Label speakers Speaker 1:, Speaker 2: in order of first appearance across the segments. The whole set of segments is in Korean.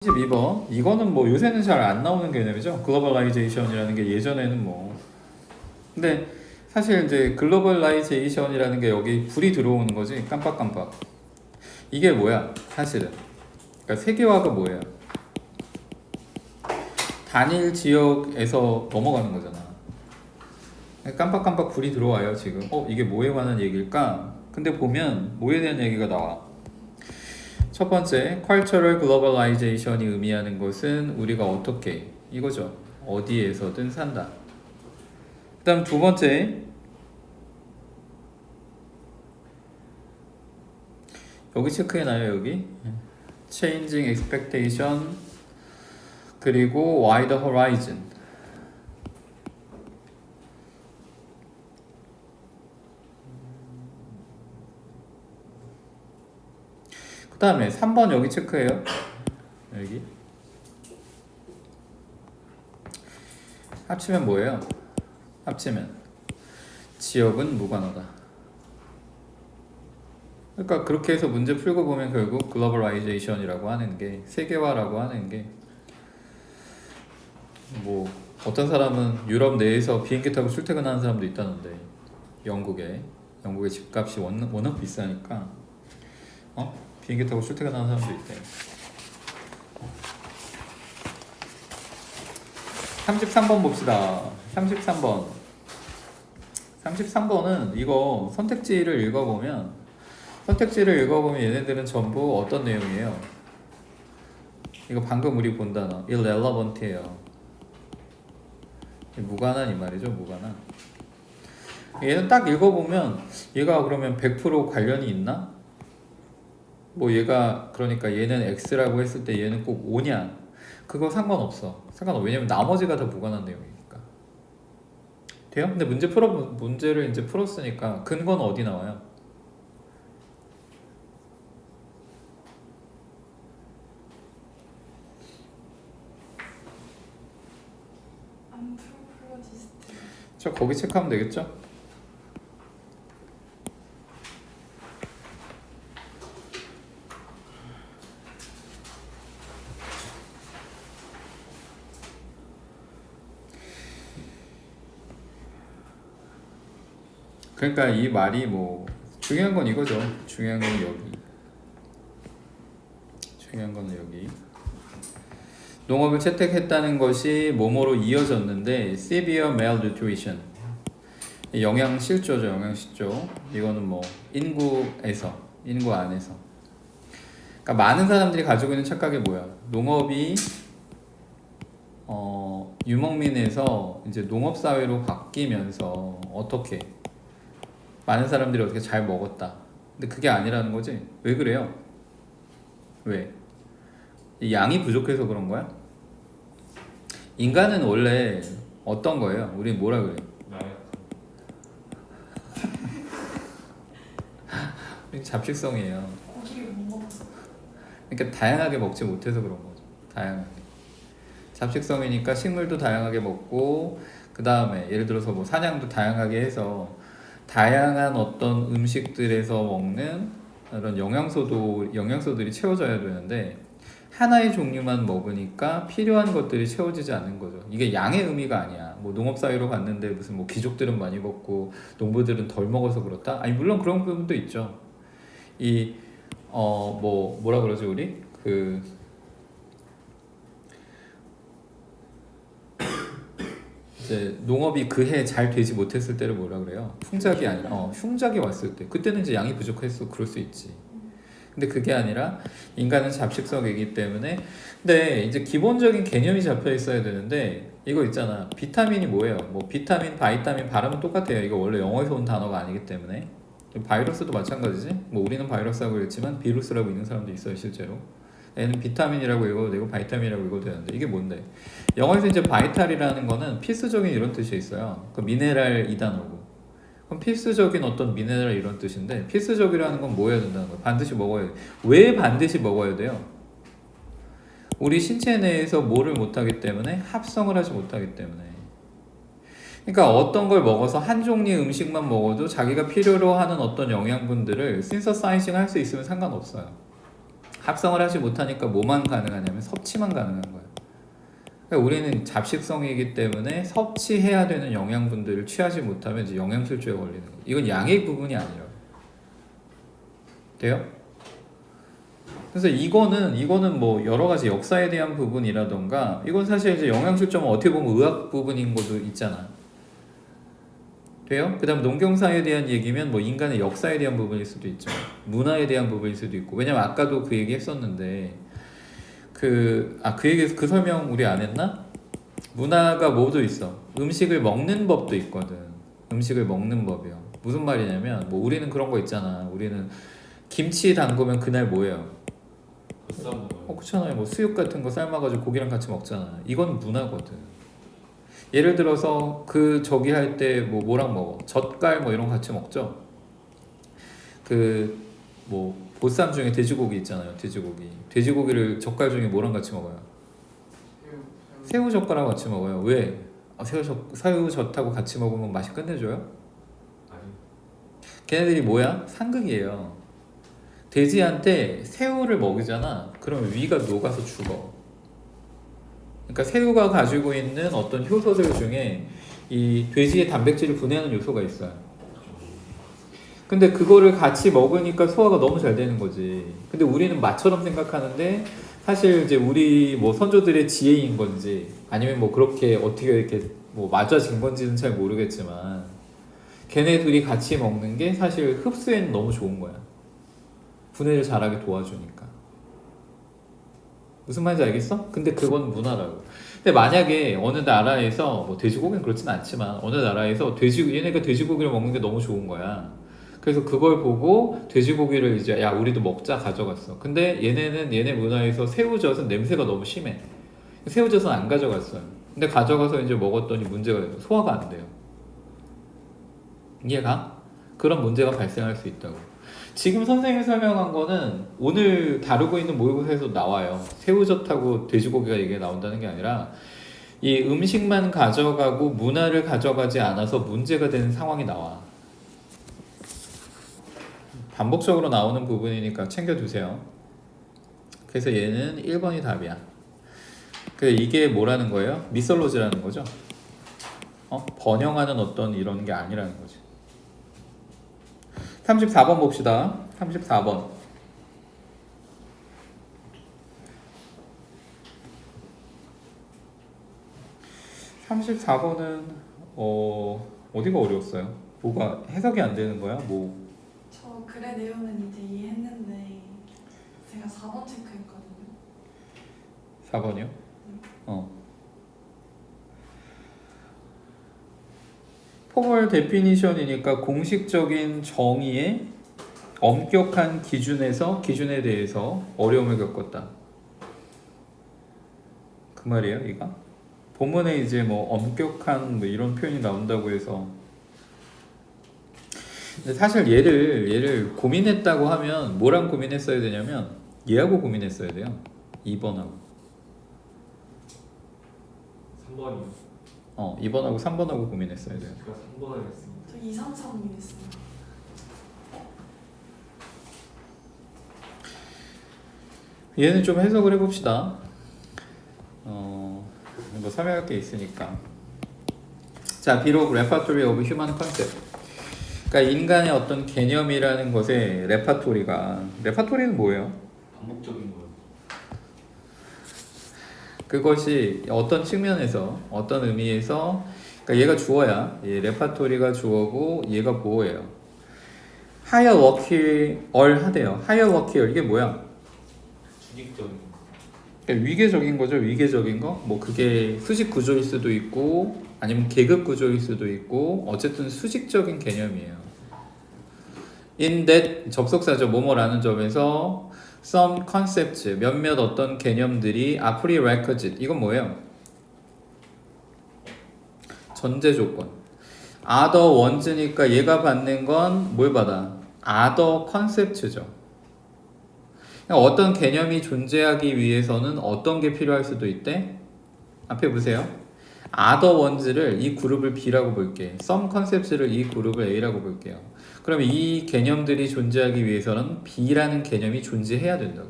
Speaker 1: 32번 이거는 뭐 요새는 잘 안 나오는 개념이죠. 글로벌라이제이션이라는 게 예전에는 뭐 근데 사실 이제 글로벌라이제이션이라는 게 여기 불이 들어오는 거지. 깜빡깜빡. 이게 뭐야 사실은. 그러니까 세계화가 뭐예요? 단일 지역에서 넘어가는 거잖아. 깜빡깜빡 불이 들어와요 지금. 이게 뭐에 관한 얘기일까? 근데 보면 뭐에 대한 얘기가 나와. 첫 번째, cultural globalization이 의미하는 것은 우리가 어떻게 이거죠. 어디에서든 산다. 그 다음 두 번째, 여기 체크해놔요. 여기 changing expectation 그리고 wider horizon. 그 다음에 3번 여기 체크해요. 여기 합치면 뭐예요? 합치면 지역은 무관하다. 그러니까 그렇게 해서 문제 풀고 보면 결국 글로벌라이제이션이라고 하는 게 세계화라고 하는 게 뭐 어떤 사람은 유럽 내에서 비행기 타고 출퇴근하는 사람도 있다는데 영국에 집값이 워낙 비싸니까 비행기 타고 출퇴근하는 사람도 있대. 33번 봅시다. 33번은 이거 선택지를 읽어보면 얘네들은 전부 어떤 내용이에요? 이거 방금 우리 본 단어 irrelevant예요. 무관한 이 말이죠. 무관한. 얘는 딱 읽어보면 얘가 그러면 100% 관련이 있나? 뭐 얘가 그러니까 얘는 X라고 했을 때 얘는 꼭 O냐? 그거 상관없어. 왜냐면 나머지가 다 무관한 내용이니까. 돼요? 근데 문제를 이제 풀었으니까 근거는 어디 나와요? 저 거기 체크하면 되겠죠? 그러니까 이 말이 뭐 중요한 건 이거죠. 중요한 건 여기. 농업을 채택했다는 것이 뭐뭐로 이어졌는데 severe malnutrition. 영양실조죠. 이거는 뭐 인구 안에서. 그러니까 많은 사람들이 가지고 있는 착각이 뭐야? 농업이 유목민에서 이제 농업 사회로 바뀌면서 어떻게 많은 사람들이 어떻게 잘 먹었다. 근데 그게 아니라는 거지. 왜 그래요? 왜? 양이 부족해서 그런 거야? 인간은 원래 어떤 거예요? 우리 뭐라 그래? 잡식성이에요.
Speaker 2: 고기를 못 먹어서.
Speaker 1: 그러니까 다양하게 먹지 못해서 그런 거죠. 다양하게. 잡식성이니까 식물도 다양하게 먹고 그 다음에 예를 들어서 뭐 사냥도 다양하게 해서 다양한 어떤 음식들에서 먹는 그런 영양소들이 채워져야 되는데 하나의 종류만 먹으니까 필요한 것들이 채워지지 않는 거죠. 이게 양의 의미가 아니야. 뭐 농업사회로 갔는데 무슨 뭐 귀족들은 많이 먹고 농부들은 덜 먹어서 그렇다? 아니 물론 그런 부분도 있죠. 뭐라 그러지 우리? 이제 농업이 그 해 잘 되지 못했을 때를 뭐라 그래요? 흉작이 아니라 흉작이 왔을 때 그때는 이제 양이 부족해서 그럴 수 있지. 근데 그게 아니라 인간은 잡식성이기 때문에 근데 이제 기본적인 개념이 잡혀 있어야 되는데 이거 있잖아. 비타민이 뭐예요? 뭐 비타민, 바이타민 발음은 똑같아요. 이거 원래 영어에서 온 단어가 아니기 때문에 바이러스도 마찬가지지. 뭐 우리는 바이러스라고 읽지만 비루스라고 읽는 사람도 있어요 실제로. 얘는 비타민이라고 읽어도 되고 바이타민이라고 읽어도 되는데 이게 뭔데? 영어에서 이제 바이탈이라는 거는 필수적인 이런 뜻이 있어요. 그 미네랄 2단어고. 그럼 필수적인 어떤 미네랄 이런 뜻인데 필수적이라는 건 뭐 해야 된다는 거예요? 반드시 먹어야 돼. 왜 반드시 먹어야 돼요? 우리 신체 내에서 뭐를 못하기 때문에 합성을 하지 못하기 때문에. 그러니까 어떤 걸 먹어서 한 종류의 음식만 먹어도 자기가 필요로 하는 어떤 영양분들을 신서사이징 할 수 있으면 상관없어요. 합성을 하지 못하니까 뭐만 가능하냐면 섭취만 가능한 거예요. 그러니까 우리는 잡식성이기 때문에 섭취해야 되는 영양분들을 취하지 못하면 이제 영양실조에 걸리는 거예요. 이건 양의 부분이 아니라 돼요? 그래서 이거는 뭐 여러 가지 역사에 대한 부분이라던가 이건 사실 이제 영양실조는 어떻게 보면 의학 부분인 것도 있잖아. 돼요? 그 다음 농경사에 대한 얘기면 뭐 인간의 역사에 대한 부분일 수도 있죠. 문화에 대한 부분일 수도 있고. 왜냐면 아까도 그 얘기 했었는데 그 얘기에서 그 설명 우리 안 했나? 문화가 뭐도 있어. 음식을 먹는 법도 있거든. 음식을 먹는 법이요. 무슨 말이냐면 뭐 우리는 그런 거 있잖아. 우리는 김치 담그면 그날 뭐예요? 그렇잖아요. 뭐 수육 같은 거 삶아가지고 고기랑 같이 먹잖아. 이건 문화거든. 예를 들어서 그 저기 할 때 뭐 뭐랑 먹어? 젓갈 뭐 이런 거 같이 먹죠. 그 뭐 보쌈 중에 돼지고기 있잖아요. 돼지고기를 젓갈 중에 뭐랑 같이 먹어요? 새우젓가락 같이 먹어요. 왜? 새우젓하고 같이 먹으면 맛이 끝내줘요? 걔네들이 뭐야? 상극이에요. 돼지한테 새우를 먹이잖아. 그러면 위가 녹아서 죽어. 그러니까 새우가 가지고 있는 어떤 효소들 중에 이 돼지의 단백질을 분해하는 요소가 있어요. 근데 그거를 같이 먹으니까 소화가 너무 잘 되는 거지. 근데 우리는 맛처럼 생각하는데 사실 이제 우리 뭐 선조들의 지혜인 건지 아니면 뭐 그렇게 어떻게 이렇게 뭐 맞아진 건지는 잘 모르겠지만 걔네 둘이 같이 먹는 게 사실 흡수에는 너무 좋은 거야. 분해를 잘하게 도와주니까. 무슨 말인지 알겠어? 근데 그건 문화라고. 근데 만약에 어느 나라에서 뭐 돼지고기는 그렇진 않지만 어느 나라에서 얘네가 돼지고기를 먹는 게 너무 좋은 거야. 그래서 그걸 보고 돼지고기를 이제 야 우리도 먹자 가져갔어. 근데 얘네 문화에서 새우젓은 냄새가 너무 심해. 새우젓은 안 가져갔어요. 근데 가져가서 이제 먹었더니 문제가 돼요. 소화가 안 돼요. 이해가? 그런 문제가 발생할 수 있다고. 지금 선생님이 설명한 거는 오늘 다루고 있는 모의고사에서 나와요. 새우젓하고 돼지고기가 얘기가 나온다는 게 아니라 이 음식만 가져가고 문화를 가져가지 않아서 문제가 되는 상황이 나와. 반복적으로 나오는 부분이니까 챙겨두세요. 그래서 얘는 1번이 답이야. 이게 뭐라는 거예요? 미솔로지라는 거죠. 번영하는 어떤 이런 게 아니라는 거지. 34번 봅시다. 34번. 34번은 어디가 어려웠어요? 뭐가 해석이 안 되는 거야?
Speaker 2: 저 글의 내용은 이제 이해했는데 제가 4번 체크했거든요.
Speaker 1: 4번이요? 포멀 데피니션이니까 공식적인 정의의 엄격한 기준에 대해서 어려움을 겪었다. 그 말이에요, 이거? 본문에 이제 뭐 엄격한 뭐 이런 표현이 나온다고 해서 근데 사실 얘를 고민했다고 하면 뭐랑 고민했어야 되냐면 얘하고 고민했어야 돼요. 2번하고
Speaker 3: 3번이요.
Speaker 1: 2번하고 3번하고 고민했어야 돼요.
Speaker 3: 제가 3번 하겠습니다.
Speaker 2: 저 2, 3, 4번 했어요.
Speaker 1: 얘는 좀 해석을 해봅시다. 뭐 설명할 게 있으니까. 자, 비록 레파토리 오브 휴먼 컨셉. 그러니까 인간의 어떤 개념이라는 것의 레파토리는 뭐예요?
Speaker 3: 반복적인 거요.
Speaker 1: 그것이 어떤 측면에서 어떤 의미에서 그러니까 얘가 주어야 얘 레파토리가 주어고 얘가 보어예요. 하대요. 하이어워키얼 이게 뭐야?
Speaker 3: 수직적인 거.
Speaker 1: 그러니까 위계적인 거죠. 위계적인 거. 뭐 그게 수직 구조일 수도 있고 아니면 계급 구조일 수도 있고 어쨌든 수직적인 개념이에요. In that 접속사죠. 뭐뭐라는 점에서 some concepts 몇몇 어떤 개념들이 are prerequisite. 이건 뭐예요? 전제 조건. other ones니까 얘가 받는 건 뭘 받아? other concepts죠. 그러니까 어떤 개념이 존재하기 위해서는 어떤 게 필요할 수도 있대? 앞에 보세요. other ones를 이 그룹을 B라고 볼게. some concepts를 이 그룹을 A라고 볼게요. 그럼 이 개념들이 존재하기 위해서는 B라는 개념이 존재해야 된다고.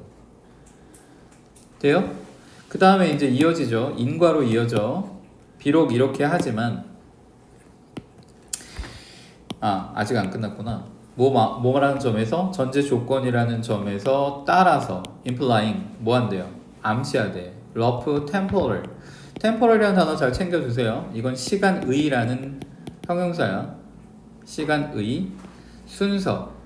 Speaker 1: 돼요? 그 다음에 이제 이어지죠. 인과로 이어져. 비록 이렇게 하지만 아직 안 끝났구나. 뭐라는 점에서 전제 조건이라는 점에서 따라서 implying 뭐 한대요? 암시하대. rough temporal. temporal이라는 단어 잘 챙겨주세요. 이건 시간의라는 형용사야. 시간의 순서.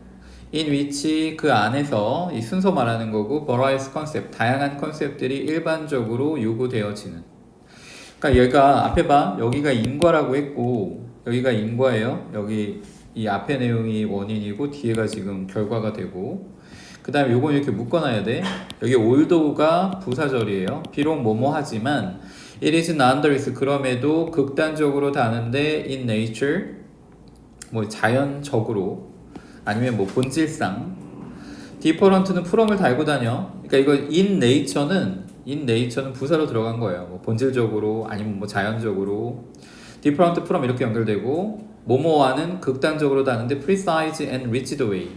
Speaker 1: in which 그 안에서 이 순서 말하는 거고 various concept 다양한 컨셉들이 일반적으로 요구되어지는. 그러니까 얘가 앞에 봐. 여기가 인과라고 했고 여기가 인과예요. 여기 이 앞에 내용이 원인이고 뒤에가 지금 결과가 되고 그 다음에 요건 이렇게 묶어놔야 돼. 여기 although가 부사절이에요. 비록 뭐뭐 하지만 it is nonetheless 그럼에도 극단적으로 다른데 in nature 뭐 자연적으로 아니면 뭐 본질상 different는 from을 달고 다녀. 그러니까 이거 in nature는 부사로 들어간 거예요. 뭐 본질적으로 아니면 뭐 자연적으로 different from 이렇게 연결되고 뭐뭐와는 극단적으로 다른데 precise and rigid way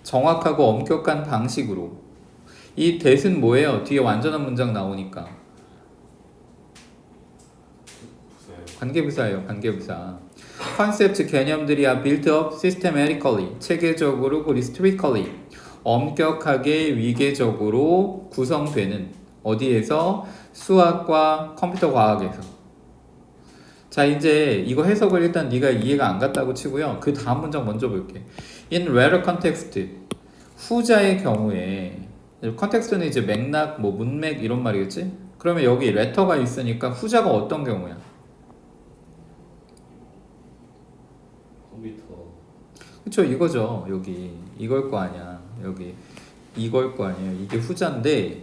Speaker 1: 정확하고 엄격한 방식으로. 이 that은 뭐예요? 뒤에 완전한 문장 나오니까 관계부사예요. 관계부사. 컨셉트 개념들이 built up systematically 체계적으로 그리고 strictly 엄격하게 위계적으로 구성되는 어디에서? 수학과 컴퓨터 과학에서. 자 이제 이거 해석을 일단 네가 이해가 안 갔다고 치고요. 그 다음 문장 먼저 볼게. In later context 후자의 경우에 컨텍스트는 이제 맥락 뭐 문맥 이런 말이겠지? 그러면 여기 letter가 있으니까 후자가 어떤 경우야?
Speaker 3: 컴퓨터.
Speaker 1: 그쵸 이거죠. 여기 이걸 거 아니야. 여기 이걸 거 아니에요. 이게 후자인데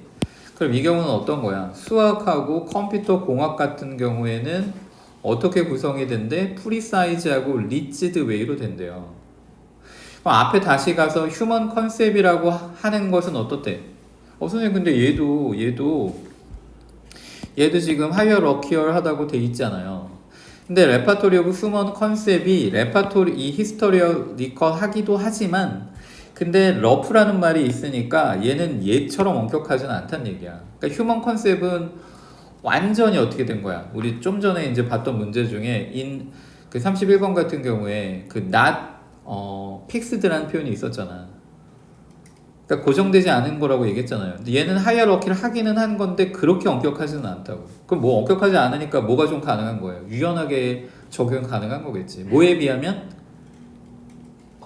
Speaker 1: 그럼 이 경우는 어떤 거야? 수학하고 컴퓨터 공학 같은 경우에는 어떻게 구성이 된대? 프리사이즈하고 리지드 웨이로 된대요. 그럼 앞에 다시 가서 휴먼 컨셉이라고 하는 것은 어떻대? 선생님 근데 얘도 지금 하이어러키얼 하다고 돼 있잖아요. 근데 레파토리 오브 휴먼 컨셉이 레파토리 이 히스토리컬 하기도 하지만 근데 러프라는 말이 있으니까 얘는 얘처럼 엄격하지는 않다는 얘기야. 그러니까 휴먼 컨셉은 완전히 어떻게 된 거야? 우리 좀 전에 이제 봤던 문제 중에 그 31번 같은 경우에 그 not fixed라는 표현이 있었잖아. 그러니까 고정되지 않은 거라고 얘기했잖아요. 근데 얘는 하이어러키를 하기는 한 건데 그렇게 엄격하지는 않다고. 그럼 뭐 엄격하지 않으니까 뭐가 좀 가능한 거예요? 유연하게 적용 가능한 거겠지. 뭐에 비하면?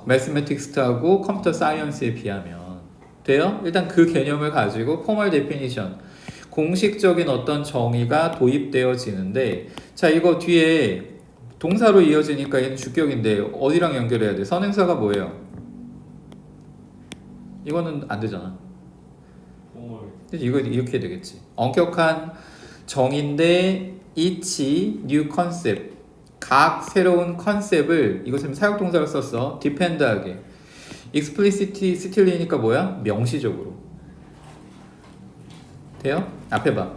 Speaker 1: 매스매틱스하고 컴퓨터 사이언스에 비하면. 돼요? 일단 그 개념을 가지고 포멀 데피니션 공식적인 어떤 정의가 도입되어지는데 자 이거 뒤에 동사로 이어지니까 얘는 주격인데 어디랑 연결해야 돼? 선행사가 뭐예요? 이거는 안 되잖아. 이거 이렇게 되겠지. 엄격한 정의인데 each new concept 각 새로운 컨셉을 이것은 사역동사를 썼어. depend하게 explicitly니까 뭐야? 명시적으로. 돼요? 앞에 봐.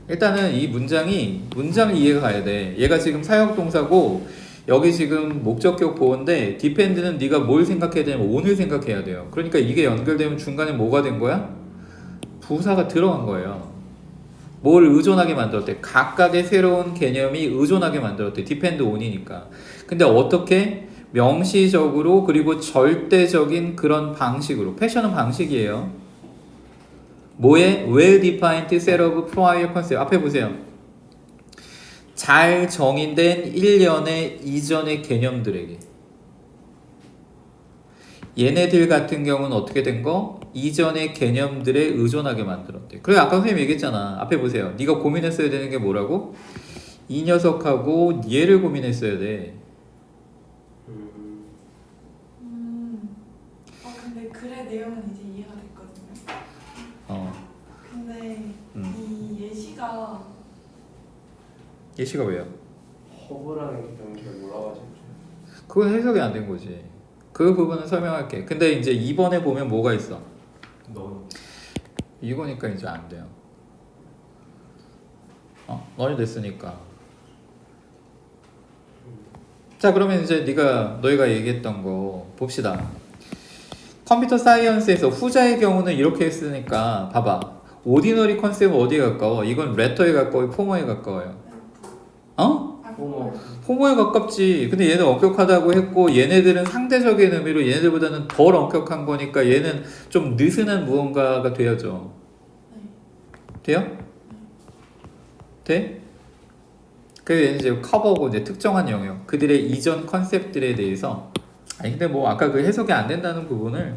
Speaker 1: 일단은 이 문장이 이해가 가야 돼. 얘가 지금 사역동사고 여기 지금 목적격 보호인데 depend는 네가 뭘 생각해야 되냐면 on을 생각해야 돼요. 그러니까 이게 연결되면 중간에 뭐가 된 거야? 부사가 들어간 거예요. 뭘 의존하게 만들었대? 각각의 새로운 개념이 의존하게 만들었대. depend on이니까. 근데 어떻게? 명시적으로 그리고 절대적인 그런 방식으로. 패션은 방식이에요. 뭐에? well-defined set of prior concept. 앞에 보세요. 잘 정의된 일련의 이전의 개념들에게. 얘네들 같은 경우는 어떻게 된 거? 이전의 개념들에 의존하게 만들었대. 그래 아까 선생님 얘기했잖아. 앞에 보세요. 네가 고민했어야 되는 게 뭐라고? 이 녀석하고 얘를 고민했어야 돼.
Speaker 2: 근데 글의 내용은 이제 이해가 됐거든요. 근데 이
Speaker 1: 예시가 왜요?
Speaker 4: 허브랑 연결 몰라가지고
Speaker 1: 그건 해석이 안 된 거지. 그 부분은 설명할게. 근데 이제 2번에 보면 뭐가 있어? 이거니까 이제 안 돼요. 넌이 됐으니까. 자 그러면 이제 너희가 얘기했던 거 봅시다. 컴퓨터 사이언스에서 후자의 경우는 이렇게 했으니까 봐봐. 오디너리 컨셉은 어디에 가까워? 이건 레터에 가까워요? 포머에 가까워요? 어?
Speaker 4: 포모.
Speaker 1: 포머에 가깝지. 근데 얘는 엄격하다고 했고 얘네들은 상대적인 의미로 얘네들보다는 덜 엄격한 거니까 얘는 좀 느슨한 무언가가 돼야죠. 돼요? 돼? 그래서 얘는 이제 커버고 이제 특정한 영역 그들의 이전 컨셉들에 대해서 아니 근데 뭐 아까 그 해석이 안 된다는 부분을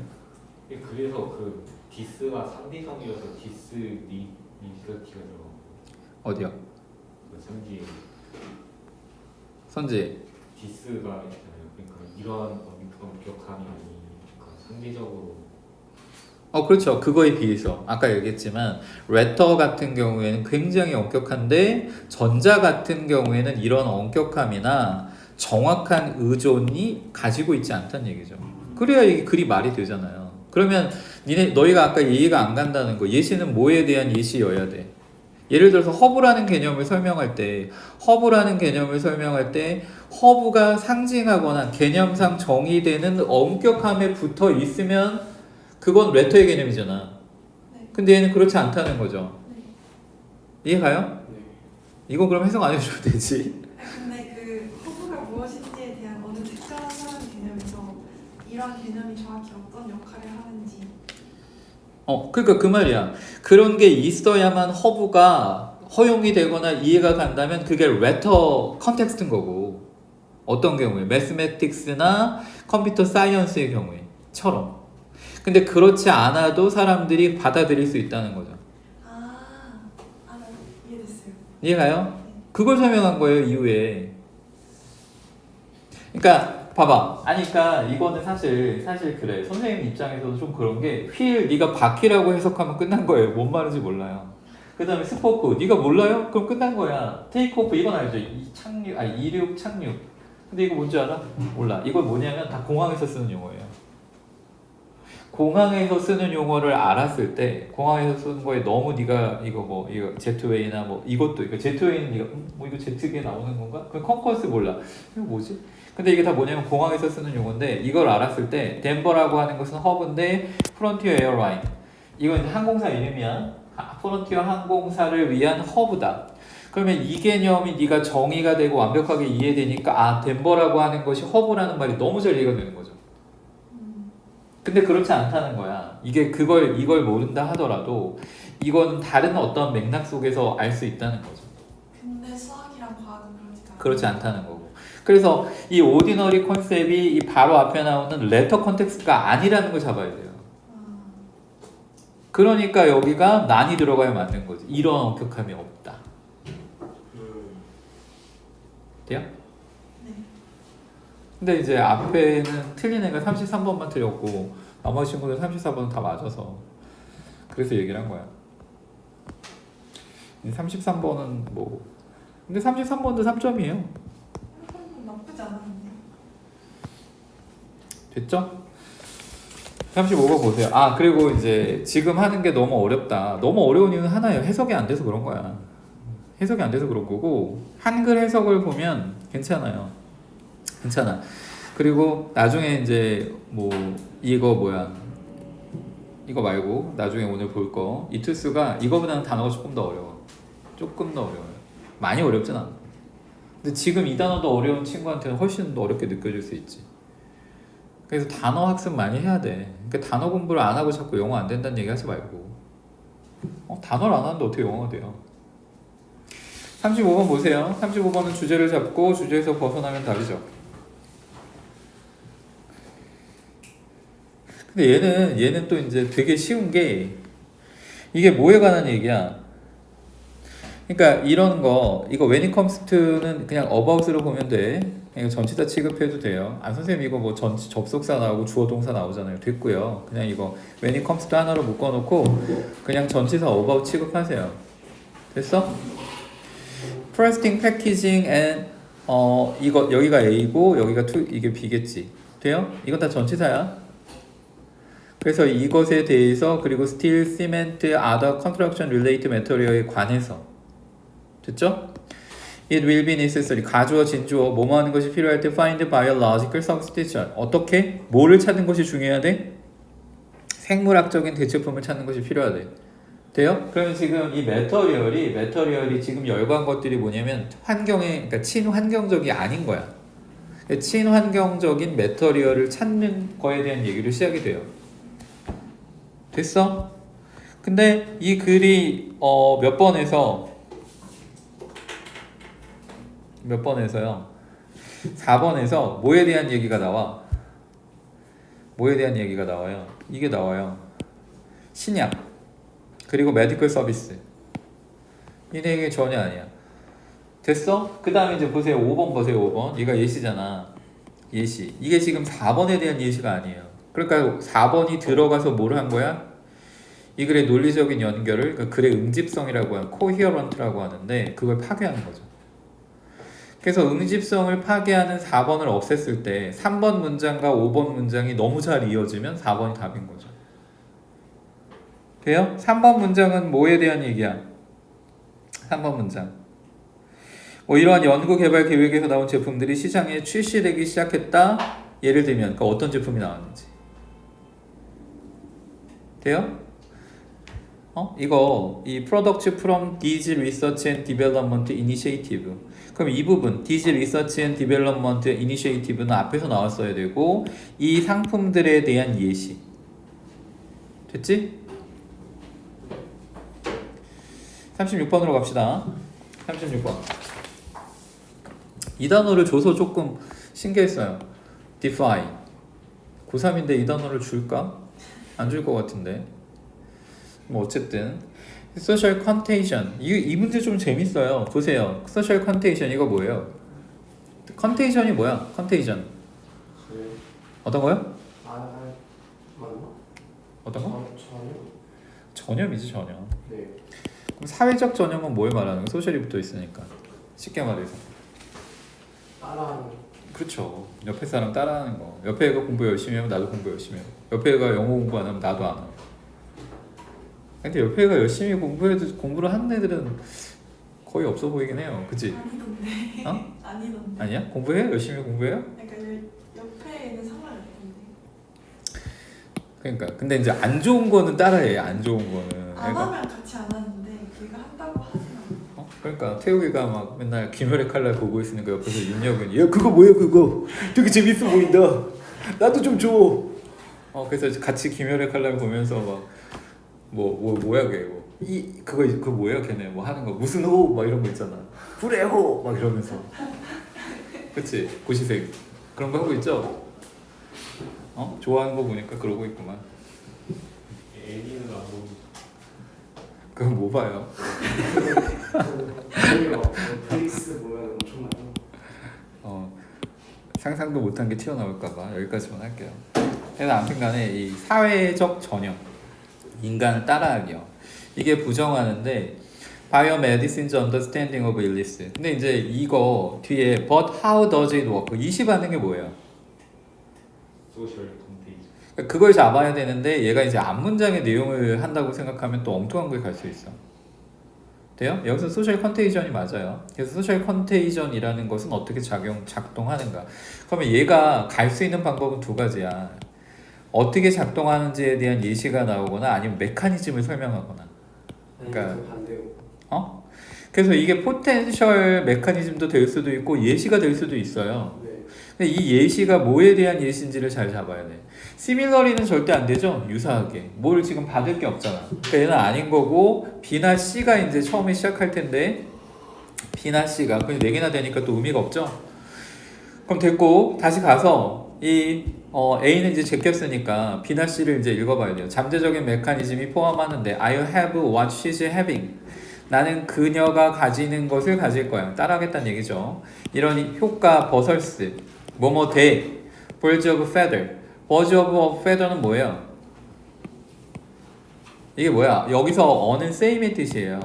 Speaker 3: 그래서 그 디스가 상대성이어서 디스 리서티가 들어가고
Speaker 1: 어디요?
Speaker 3: 그 선지
Speaker 1: 선지
Speaker 3: 디스가 있잖아요. 그러니까 이런 엄격함이 아니니까 상대적으로
Speaker 1: 그렇죠. 그거에 비해서 아까 얘기했지만 레터 같은 경우에는 굉장히 엄격한데 전자 같은 경우에는 이런 엄격함이나 정확한 의존이 가지고 있지 않다는 얘기죠. 그래야 이게 글이 말이 되잖아요. 그러면 너희가 아까 이해가 안 간다는 거 예시는 뭐에 대한 예시여야 돼? 예를 들어서 허브라는 개념을 설명할 때 허브가 상징하거나 개념상 정의되는 엄격함에 붙어 있으면 그건 레터의 개념이잖아.
Speaker 2: 네.
Speaker 1: 근데 얘는 그렇지 않다는 거죠.
Speaker 2: 네.
Speaker 1: 이해가요?
Speaker 4: 네.
Speaker 1: 이건 그럼 해석 안 해줘도 되지.
Speaker 2: 근데 그 허브가 무엇인지에 대한 어느 특정한 사람 개념에서 이런 개념이 정확히 어떤 역할을 하는지.
Speaker 1: 그러니까 그 말이야. 그런 게 있어야만 허브가 허용이 되거나 이해가 간다면 그게 레터 컨텍스트인 거고. 어떤 경우에 매스매틱스나 컴퓨터 사이언스의 경우에처럼. 근데 그렇지 않아도 사람들이 받아들일 수 있다는 거죠.
Speaker 2: 이해됐어요.
Speaker 1: 이해가요? 그걸 설명한 거예요 이후에. 그러니까 봐봐. 그러니까 이거는 사실 그래. 선생님 입장에서도 좀 그런 게 네가 바퀴라고 해석하면 끝난 거예요. 뭔 말인지 몰라요. 그 다음에 스포크 네가 몰라요? 그럼 끝난 거야. 테이크오프 이건 알죠? 이륙 착륙. 근데 이거 뭔지 알아? 몰라. 이건 뭐냐면 다 공항에서 쓰는 용어예요. 공항에서 쓰는 용어를 알았을 때 공항에서 쓰는 거에 너무 네가 이거 제트웨이나 이것도 이거 제트웨이는 네가 이거 제트기에 나오는 건가? 그럼 컨커스 몰라. 이거 뭐지? 근데 이게 다 뭐냐면 공항에서 쓰는 용어인데 이걸 알았을 때 덴버라고 하는 것은 허브인데 프론티어 에어라인 이건 이제 항공사 이름이야. 프론티어 항공사를 위한 허브다. 그러면 이 개념이 네가 정의가 되고 완벽하게 이해되니까 덴버라고 하는 것이 허브라는 말이 너무 잘 이해가 되는 거죠. 근데 그렇지 않다는 거야. 이걸 모른다 하더라도 이건 다른 어떤 맥락 속에서 알 수 있다는 거죠.
Speaker 2: 근데 수학이랑 과학은
Speaker 1: 그렇지 않다는 거고. 그래서 이 오디너리 컨셉이 이 바로 앞에 나오는 레터 컨텍스트가 아니라는 걸 잡아야 돼요. 그러니까 여기가 난이 들어가야 맞는 거지. 이런 엄격함이 없다. 돼요?
Speaker 2: 네.
Speaker 1: 근데 이제 앞에는 틀린 애가 33번만 틀렸고 나머지 친구들 34번은 다 맞아서 그래서 얘기를 한 거야. 33번은 근데 33번도 3점이에요.
Speaker 2: 나쁘지 않았는데.
Speaker 1: 됐죠? 35번 보세요. 그리고 이제 지금 하는 게 너무 어렵다. 너무 어려운 이유는 하나예요. 해석이 안 돼서 그런 거야. 해석이 안 돼서 그런 거고 한글 해석을 보면 괜찮아요. 괜찮아. 그리고 나중에 이제 이거 말고 나중에 오늘 볼 거 이 투수가 이거보다는 단어가 조금 더 어려워. 조금 더 어려워요. 많이 어렵진 않아. 근데 지금 이 단어도 어려운 친구한테는 훨씬 더 어렵게 느껴질 수 있지. 그래서 단어 학습 많이 해야 돼. 그러니까 단어 공부를 안 하고 자꾸 영어 안 된다는 얘기 하지 말고 단어를 안 하는데 어떻게 영어가 돼요? 35번 보세요. 35번은 주제를 잡고 주제에서 벗어나면 답이죠. 근데 얘는 또 이제 되게 쉬운 게 이게 뭐에 관한 얘기야? 그러니까 이런 거 이거 when it comes to는 그냥 about으로 보면 돼. 이거 전치사 취급해도 돼요. 선생님 이거 접속사 나오고 주어 동사 나오잖아요. 됐고요. 그냥 이거 when it comes to 하나로 묶어놓고 그냥 전치사 about 취급하세요. 됐어? Frosting, packaging and 이거 여기가 A고 여기가 이게 B겠지. 돼요? 이건 다 전치사야. 그래서 이것에 대해서 그리고 steel, cement, other construction related material에 관해서 됐죠? It will be necessary. 가주어, 진주어, 뭐뭐 하는 것이 필요할 때 find biological substitution. 어떻게? 뭐를 찾는 것이 중요해야 돼? 생물학적인 대체품을 찾는 것이 필요하대. 돼요? 그러면 지금 이 매터리얼이 지금 열거한 것들이 뭐냐면 그러니까 친환경적이 아닌 거야. 친환경적인 매터리얼을 찾는 거에 대한 얘기를 시작이 돼요. 됐어? 근데 이 글이 몇 번에서요? 4번에서 뭐에 대한 얘기가 나와? 뭐에 대한 얘기가 나와요? 이게 나와요. 신약 그리고 메디컬 서비스. 이 내용이 전혀 아니야. 됐어? 그 다음에 이제 보세요. 5번 보세요. 5번. 얘가 예시잖아. 예시. 이게 지금 4번에 대한 예시가 아니에요. 그러니까 4번이 들어가서 뭘 한 거야? 이 글의 논리적인 연결을, 그러니까 글의 응집성이라고 하는 코히어런트라고 하는데 그걸 파괴하는 거죠. 그래서 응집성을 파괴하는 4번을 없앴을 때 3번 문장과 5번 문장이 너무 잘 이어지면 4번이 답인 거죠. 돼요? 3번 문장은 뭐에 대한 얘기야? 3번 문장. 이러한 연구 개발 계획에서 나온 제품들이 시장에 출시되기 시작했다. 예를 들면 그러니까 어떤 제품이 나왔는지. 돼요? 이 Products from these Research and Development Initiative. 그럼 이 부분 these Research and Development Initiative는 앞에서 나왔어야 되고 이 상품들에 대한 예시. 됐지? 36번으로 갑시다. 36번. 이 단어를 줘서 조금 신기했어요. define. 고3인데 이 단어를 줄까? 안 줄 것 같은데. 뭐 어쨌든 social contagion. 이 문제 좀 재밌어요. 보세요. social contagion 이거 뭐예요? contagion이 뭐야? contagion. 어떤 거요?
Speaker 4: 맞나?
Speaker 1: 어떤 거?
Speaker 4: 전혀?
Speaker 1: 전염이지 전염.
Speaker 4: 네.
Speaker 1: 그럼 사회적 전염은 뭘 말하는 거? 소셜이 붙어 있으니까. 쉽게 말해서.
Speaker 4: 따라하는 거.
Speaker 1: 그렇죠. 옆에 사람 따라하는 거. 옆에 애가 공부 열심히 하면 나도 공부 열심히 해요. 옆에 애가 영어 공부 안 하면 나도 안 하고. 근데 옆에 애가 열심히 공부해도 공부를 하는 애들은 거의 없어 보이긴 해요. 그치?
Speaker 2: 아니던데.
Speaker 1: 어?
Speaker 2: 아니던데.
Speaker 1: 아니야? 공부해? 열심히 공부해요?
Speaker 2: 그러니까 옆에는 상관없던데.
Speaker 1: 그러니까 근데 이제 안 좋은 거는 따라해. 안 좋은 거는.
Speaker 2: 안 하면 같이 안 하는데 걔가 한다고 하진 않아.
Speaker 1: 그러니까 태욱이가 막 맨날 김열의 칼날 보고 있으니까 옆에서 윤혁은 야 그거 뭐야 그거 되게 재밌어 보인다. 나도 좀 줘. 그래서 같이 김열의 칼날 보면서 막 뭐야 걔 그거 뭐야 걔네 뭐 하는 거 무슨 호 막 이런 거 있잖아. 불의 호 막 이러면서. 그치? 고시생 그런 거 하고 있죠? 좋아하는 거 보니까 그러고 있구만.
Speaker 3: 애니는 안 보고
Speaker 1: 그건 뭐 봐요?
Speaker 4: 넷플릭스 보면 엄청 많이.
Speaker 1: 상상도 못한 게 튀어나올까봐 여기까지만 할게요. 그래서 아무튼간에 이 사회적 전염, 인간을 따라하기요. 이게 부정하는데 Biomedicine's Understanding of Illness. 근데 이제 이거 뒤에 But how does it work? 이 시 반응이 뭐예요?
Speaker 3: 소셜 컨테이지.
Speaker 1: 그걸 잡아야 되는데 얘가 이제 앞문장의 내용을 한다고 생각하면 또 엉뚱한 거에 갈 수 있어. 돼요? 여기서 소셜 컨테이전이 맞아요. 그래서 소셜 컨테이전이라는 것은 어떻게 작동하는가? 그러면 얘가 갈 수 있는 방법은 두 가지야. 어떻게 작동하는지에 대한 예시가 나오거나 아니면 메커니즘을 설명하거나. 그러니까
Speaker 4: 반대고.
Speaker 1: 그래서 이게 포텐셜 메커니즘도 될 수도 있고 예시가 될 수도 있어요.
Speaker 4: 네.
Speaker 1: 근데 이 예시가 뭐에 대한 예시인지를 잘 잡아야 돼. 시밀러리는 절대 안 되죠. 유사하게 뭘 지금 받을 게 없잖아. 그러니까 얘는 아닌 거고 B나 C가 이제 처음에 시작할 텐데 B나 C가 그냥 4개나 되니까 또 의미가 없죠. 그럼 됐고 다시 가서 이 A는 이제 제꼈으니까 B나 C를 이제 읽어봐야 돼요. 잠재적인 메커니즘이 포함하는데 I have what she's having. 나는 그녀가 가지는 것을 가질 거야. 따라하겠다는 얘기죠. 이런 효과 버설스 뭐뭐 돼. birds of feather. birds of feather는 뭐예요? 이게 뭐야? 여기서 어는 same의 뜻이에요.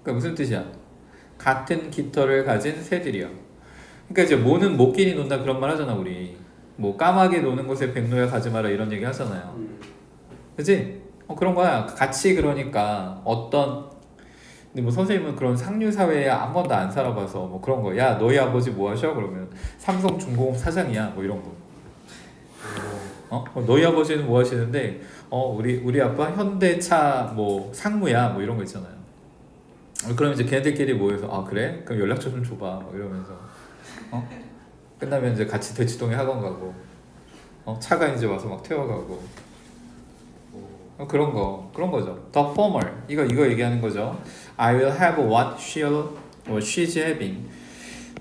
Speaker 1: 그러니까 무슨 뜻이야? 같은 깃털을 가진 새들이요. 그러니까 이제 모는 모끼리 논다 그런 말 하잖아 우리. 뭐 까마귀 노는 곳에 백로야 가지 마라 이런 얘기 하잖아요. 그치? 그런 거야. 같이 그러니까 근데 뭐 선생님은 그런 상류 사회에 한 번도 안 살아봐서 뭐 그런 거. 야 너희 아버지 뭐 하셔? 그러면 삼성중공업 사장이야. 뭐 이런 거. 너희 아버지는 뭐 하시는데 우리 아빠 현대차 뭐 상무야 뭐 이런 거 있잖아요. 그럼 이제 걔네들끼리 모여서 아 그래? 그럼 연락처 좀 줘봐 뭐 이러면서 끝나면 이제 같이 대치동에 학원 가고 차가 이제 와서 막 태워가고 그런 거죠. The former 이거 얘기하는 거죠. I will have what she's having.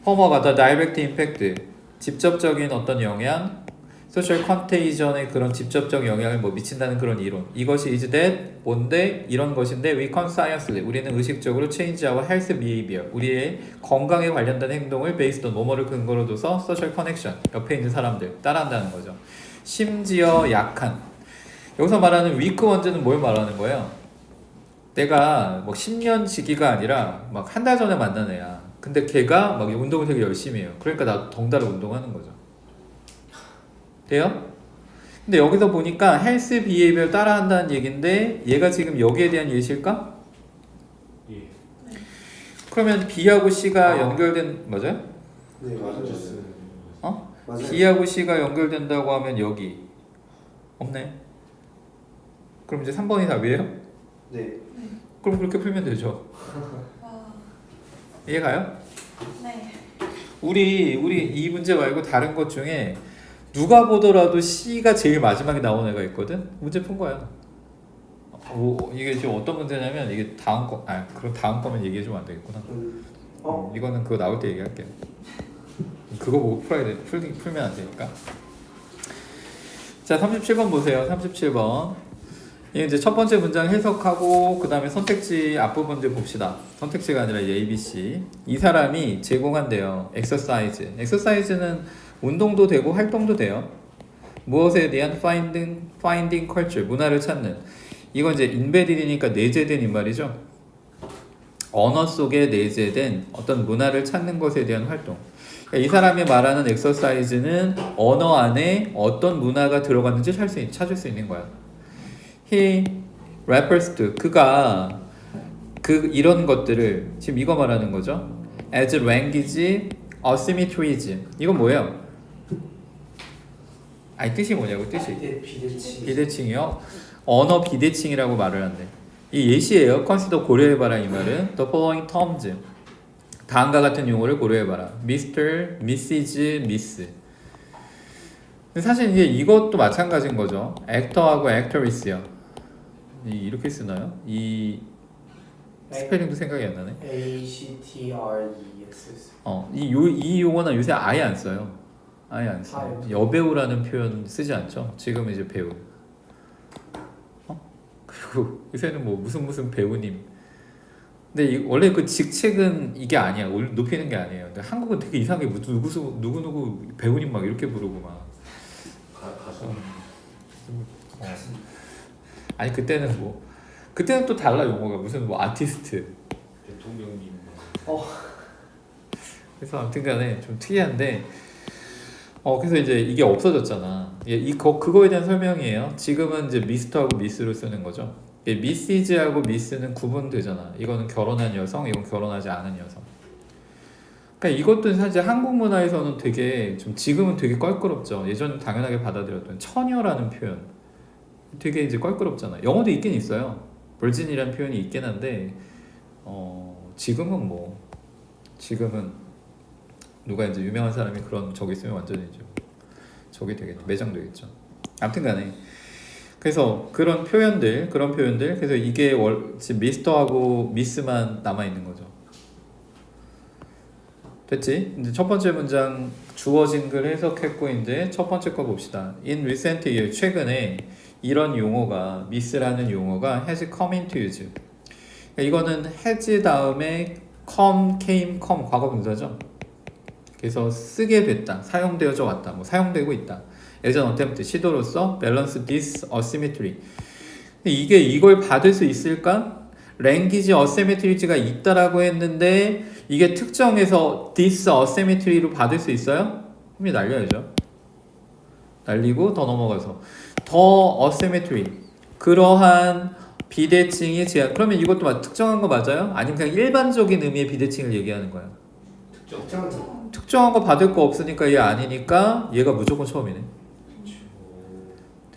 Speaker 1: former가 the direct impact 직접적인 어떤 영향, social contagion의 그런 직접적 영향을 뭐 미친다는 그런 이론. 이것이 is that 뭔데 이런 것인데 we consciously 우리는 의식적으로 change our health behavior 우리의 건강에 관련된 행동을 based on 뭐뭐를 근거로 둬서 social connection 옆에 있는 사람들 따라한다는 거죠. 심지어 약한 여기서 말하는 weak ones는 뭘 말하는 거예요? 내가 뭐 10년 지기가 아니라 막 한 달 전에 만난 애야. 근데 걔가 막 운동을 되게 열심히 해요. 그러니까 나도 덩달아 운동하는 거죠. 돼요? 근데 여기서 보니까 헬스 비헤이비어 따라한다는 얘긴데 얘가 지금 여기에 대한 예시일까?
Speaker 3: 예.
Speaker 1: 그러면 B하고 C가 연결된 맞아요?
Speaker 4: 네 맞아요. 맞아요.
Speaker 1: B하고 C가 연결된다고 하면 여기 없네. 그럼 이제 3번이 답이에요?
Speaker 4: 네.
Speaker 1: 그럼 그렇게 풀면 되죠.
Speaker 2: 와,
Speaker 1: 이해가요?
Speaker 2: 네.
Speaker 1: 우리 이 문제 말고 다른 것 중에 누가 보더라도 C가 제일 마지막에 나온 애가 있거든. 문제 푼 거야. 이게 지금 어떤 문제냐면 이게 다음 거 그럼 다음 거면 얘기해 주면 안 되겠구나. 이거는 그거 나올 때 얘기할게요. 그거 보고 풀어야 돼. 풀면 안 되니까. 자, 37번 보세요. 37번. 이게 이제 첫 번째 문장 해석하고 그 다음에 선택지 앞부분들 봅시다. 선택지가 아니라 A, B, C. 이 사람이 제공한대요. 엑서사이즈. 엑서사이즈는 운동도 되고 활동도 돼요. 무엇에 대한 finding culture, 문화를 찾는. 이건 이제 embedded이니까 내재된 이 말이죠. 언어 속에 내재된 어떤 문화를 찾는 것에 대한 활동. 그러니까 이 사람이 말하는 엑서사이즈는 언어 안에 어떤 문화가 들어갔는지 찾을 수 있는 거야. He refers to 그가 이런 것들을 지금 이거 말하는 거죠. As language asymmetries. 이건 뭐예요? 아니 뜻이 뭐냐고 뜻이.
Speaker 4: 비대칭.
Speaker 1: 비대칭이요. 언어 비대칭이라고 말을 한대. 이 예시예요. consider 고려해봐라 이 말은. The following terms. 다음과 같은 용어를 고려해봐라. Mr, Mrs, Miss. 근데 사실 이제 이것도 마찬가지인 거죠. 액터하고 액터리스요. 이렇게 쓰나요? 이 스펠링도 생각이 안 나네.
Speaker 4: ACTRES.
Speaker 1: 이 용어는 요새 아예 안 써요. 아예 안 써요. 여배우라는 표현 쓰지 않죠. 지금 이제 배우. 그리고 요새는 뭐 무슨 배우님. 근데 원래 그 직책은 이게 아니야. 높이는 게 아니에요. 근데 한국은 되게 이상하게 누구 배우님 막 이렇게 부르고 막.
Speaker 3: 가수.
Speaker 1: 아니 그때는 또 달라 용어가 무슨 뭐 아티스트.
Speaker 3: 대통령님.
Speaker 1: 그래서 아무튼간에 좀 특이한데. 그래서 이제 이게 없어졌잖아. 그거에 대한 설명이에요. 지금은 이제 미스터하고 미스로 쓰는 거죠. 미시즈하고 미스는 구분되잖아. 이거는 결혼한 여성, 이건 결혼하지 않은 여성. 그러니까 이것도 사실 한국 문화에서는 되게 좀 지금은 되게 껄끄럽죠. 예전엔 당연하게 받아들였던 처녀라는 표현, 되게 이제 껄끄럽잖아. 영어도 있긴 있어요. virgin이라는 표현이 있긴 한데, 지금은 누가 이제 유명한 사람이 그런 적이 있으면 완전히 이제 적이 되겠죠. 매장되겠죠. 아무튼간에 그래서 그런 표현들 그래서 이게 지금 미스터하고 미스만 남아 있는 거죠. 됐지? 이제 첫 번째 문장 주어진 글 해석했고 이제 첫 번째 거 봅시다. In recent year 최근에 이런 용어가 미스라는 용어가 has come into use. 이거는 has 다음에 came 과거 분사죠. 그래서 쓰게 됐다, 사용되어져 왔다, 뭐 사용되고 있다. as an attempt 시도로서 balance this asymmetry. 이게 이걸 받을 수 있을까? language asymmetry가 있다라고 했는데 이게 특정해서 this asymmetry로 받을 수 있어요? 그럼 날려야죠. 날리고 더 넘어가서 더 asymmetry 그러한 비대칭이 제한. 그러면 이것도 특정한 거 맞아요? 아니면 그냥 일반적인 의미의 비대칭을 얘기하는 거야? 특정한 거 받을 거 없으니까 얘 아니니까 얘가 무조건 처음이네.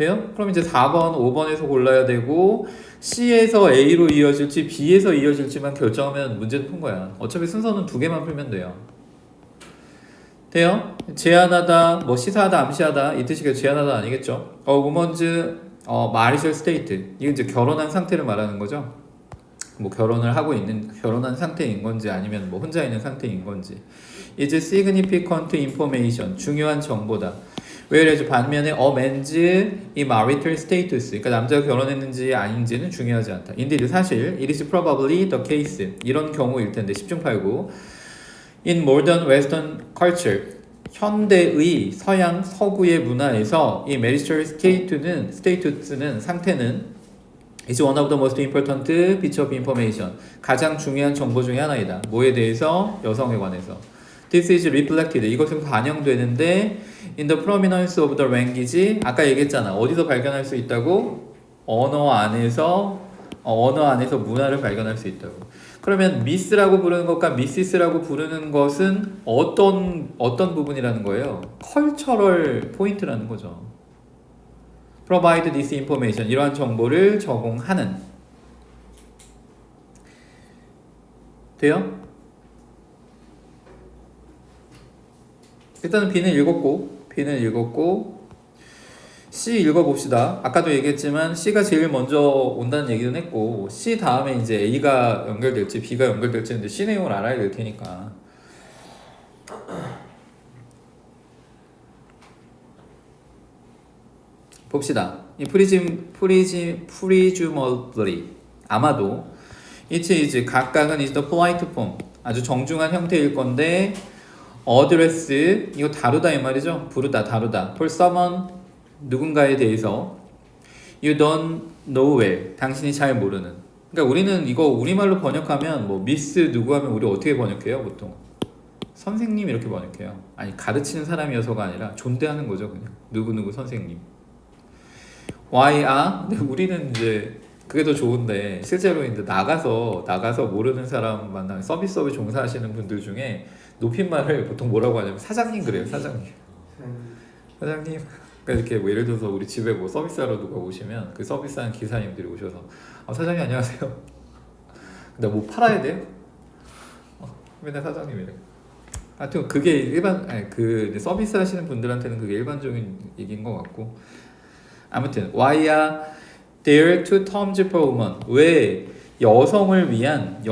Speaker 1: 돼요? 그럼 이제 4번, 5번에서 골라야 되고 C에서 A로 이어질지 B에서 이어질지만 결정하면 문제는 푼 거야. 어차피 순서는 두 개만 풀면 돼요. 돼요? 제한하다, 뭐 시사하다, 암시하다 이 뜻이겠죠. 제한하다 아니겠죠? woman's marital state 이게 이제 결혼한 상태를 말하는 거죠. 뭐 결혼을 하고 있는 결혼한 상태인 건지 아니면 뭐 혼자 있는 상태인 건지. is significant information 중요한 정보다. whereas 반면에 a man's 이 marital status 그러니까 남자가 결혼했는지 아닌지는 중요하지 않다. indeed 사실 it is probably the case 이런 경우일 텐데 10중 8구 in modern western culture 현대의 서양 서구의 문화에서 이 marital status는 상태는 is one of the most important bits of information 가장 중요한 정보 중에 하나이다. 뭐에 대해서? 여성에 관해서. This is reflected. 이것은 반영되는데 in the prominence of the language 아까 얘기했잖아. 어디서 발견할 수 있다고? 언어 안에서 문화를 발견할 수 있다고. 그러면 miss라고 부르는 것과 missis라고 부르는 것은 어떤 부분이라는 거예요? cultural 포인트라는 거죠. provide this information 이러한 정보를 제공하는. 돼요? 일단은 B는 읽었고 C 읽어봅시다. 아까도 얘기했지만 C가 제일 먼저 온다는 얘기는 했고 C 다음에 이제 A가 연결될지 B가 연결될지 이제 C 내용을 알아야 될 테니까. 봅시다. 이 presumably 아마도 it is 각각은 is the polite form 아주 정중한 형태일 건데 address 이거 다루다 이 말이죠. 부르다 다루다 for someone 누군가에 대해서 you don't know well 당신이 잘 모르는. 그러니까 우리는 이거 우리말로 번역하면 뭐 miss 누구 하면 우리 어떻게 번역해요 보통? 선생님 이렇게 번역해요. 아니 가르치는 사람이어서가 아니라 존대하는 거죠 그냥 누구누구 선생님. why are 근데 우리는 이제 그게 더 좋은데 실제로 이제 나가서 모르는 사람 만나면 서비스업에 종사하시는 분들 중에 높임말을 보통 뭐라고 하냐면 사장님 그래요. 사장님. 그러니까 이렇게 뭐 예를 들어서 우리 집에 뭐 서비스하러 누가 오시면 그 서비스하는 기사님들이 오셔서 사장님 안녕하세요. 근데 뭐 팔아야 돼요? 맨날 사장님이래. 하여튼 그게 일반 그 서비스 하시는 분들한테는 그게 일반적인 얘기인 것 같고 아무튼 why are there two terms for women? 왜 여성을 위한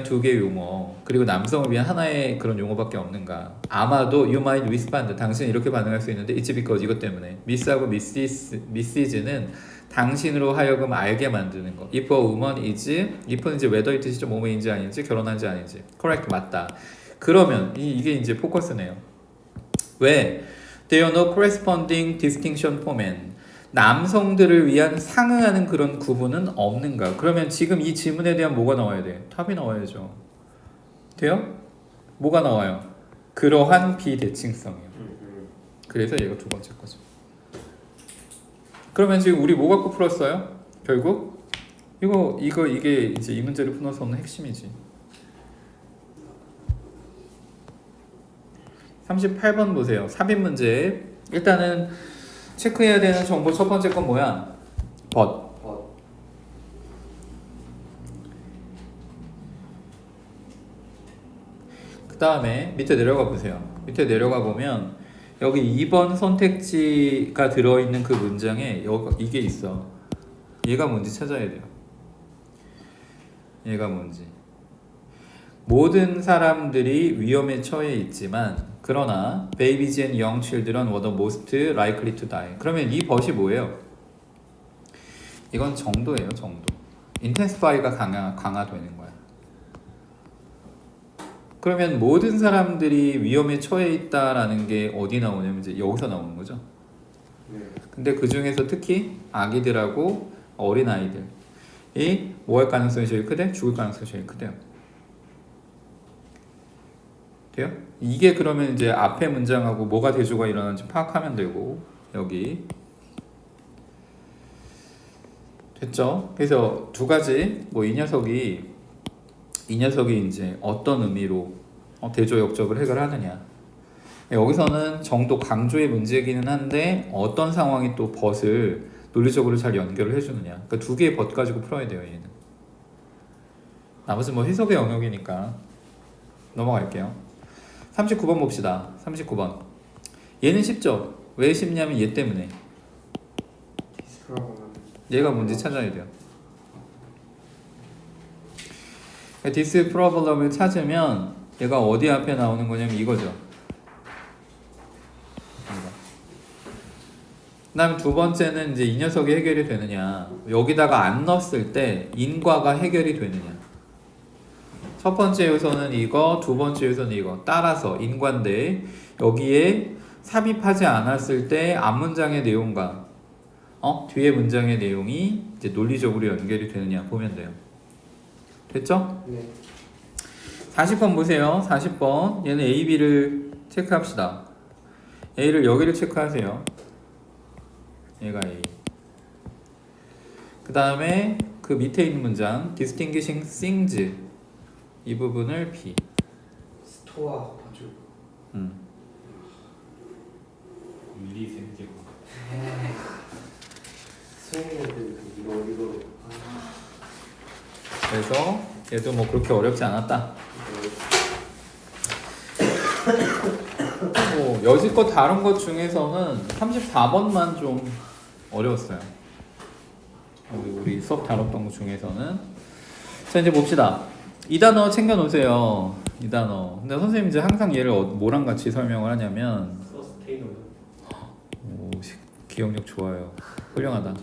Speaker 1: 두 개의 용어 그리고 남성을 위한 하나의 그런 용어밖에 없는가? 아마도 you might respond 당신은 이렇게 반응할 수 있는데 it's because 이것 때문에 miss하고 missis는 당신으로 하여금 알게 만드는 거. if a woman is if는 이제 whether 이 뜻이죠. 뭐뭐인지 아닌지 결혼한지 아닌지 correct 맞다. 그러면 이게 이제 포커스네요. 왜 there are no corresponding distinction for men 남성들을 위한 상응하는 그런 구분은 없는가? 그러면 지금 이 질문에 대한 뭐가 나와야 돼? 답이 나와야죠. 돼요? 뭐가 나와요? 그러한 비대칭성이요. 그래서 얘가 두 번째 거죠. 그러면 지금 우리 뭐 갖고 풀었어요? 결국 이게 이제 이 문제를 풀어서는 핵심이지. 38번 보세요. 삽입 문제. 일단은 체크해야 되는 정보 첫 번째 건 뭐야? but. 그 다음에 밑에 내려가 보세요. 밑에 내려가 보면 여기 2번 선택지가 들어있는 그 문장에 이게 있어. 얘가 뭔지 찾아야 돼요. 얘가 뭔지. 모든 사람들이 위험에 처해 있지만 그러나 babies and young children were the most likely to die. 그러면 이 but이 뭐예요? 이건 정도예요. 정도. intensify가 강화되는 거야. 그러면 모든 사람들이 위험에 처해 있다라는 게 어디 나오냐면 이제 여기서 나오는 거죠. 근데 그 중에서 특히 아기들하고 어린 아이들이 뭐 할 가능성이 제일 크대? 죽을 가능성이 제일 크대요. 돼요? 이게 그러면 이제 앞에 문장하고 뭐가 대조가 일어나는지 파악하면 되고 여기 됐죠? 그래서 두 가지 뭐 이 녀석이 이제 어떤 의미로 대조 역적을 해결하느냐 여기서는 정도 강조의 문제이기는 한데 어떤 상황이 또 벗을 논리적으로 잘 연결을 해주느냐. 그러니까 두 개의 벗 가지고 풀어야 돼요. 얘는. 나머지 뭐 해석의 영역이니까 넘어갈게요. 39번 봅시다. 39번. 얘는 쉽죠? 왜 쉽냐면 얘 때문에. 얘가 뭔지 찾아야 돼요. 디스 프로블럼을 찾으면 얘가 어디 앞에 나오는 거냐면 이거죠. 그 다음에 두 번째는 이제 이 녀석이 해결이 되느냐. 여기다가 안 넣었을 때 인과가 해결이 되느냐. 첫 번째 요소는 이거, 두 번째 요소는 이거. 따라서 인과인데 여기에 삽입하지 않았을 때 앞문장의 내용과 뒤에 문장의 내용이 이제 논리적으로 연결이 되느냐 보면 돼요. 됐죠?
Speaker 4: 네.
Speaker 1: 40번 보세요. 40번. 얘는 A, B를 체크합시다. A를 여기를 체크하세요. 얘가 A. 그 다음에 그 밑에 있는 문장 distinguishing things 이 부분을 B.
Speaker 4: 스토어 봐줘.
Speaker 3: 윤리생제고.
Speaker 4: 수행이들 이거.
Speaker 1: 그래서 얘도 뭐 그렇게 어렵지 않았다. 여지껏 다른 것 중에서는 34번만 좀 어려웠어요. 우리 수업 다뤘던 것 중에서는. 자, 이제 봅시다. 이 단어 챙겨놓으세요. 이 단어. 근데 선생님 이제 항상 얘를 뭐랑 같이 설명을 하냐면
Speaker 3: 서스테이너블.
Speaker 1: 기억력 좋아요. 훌륭하다.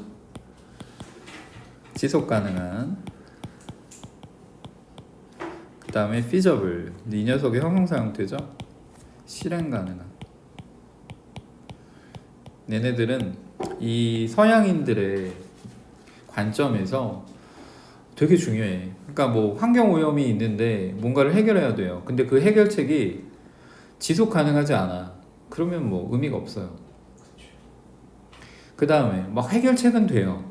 Speaker 1: 지속 가능한. 그 다음에 feasible. 이 녀석의 형용사 형태죠. 실행 가능한. 얘네들은 이 서양인들의 관점에서 되게 중요해. 그러니까 뭐 환경 오염이 있는데 뭔가를 해결해야 돼요. 근데 그 해결책이 지속 가능하지 않아. 그러면 뭐 의미가 없어요. 그 다음에 막 해결책은 돼요.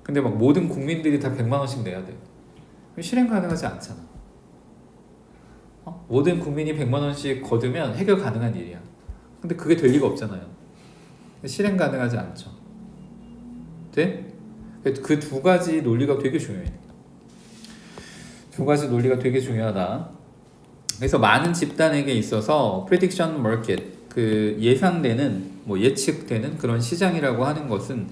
Speaker 1: 근데 막 모든 국민들이 다 100만 원씩 내야 돼요. 실행 가능하지 않잖아. 모든 국민이 100만 원씩 거두면 해결 가능한 일이야. 근데 그게 될 리가 없잖아요. 실행 가능하지 않죠. 돼? 그 두 가지 논리가 되게 중요해. 두 가지 논리가 되게 중요하다. 그래서 많은 집단에게 있어서 prediction market, 그 예상되는, 뭐 예측되는 그런 시장이라고 하는 것은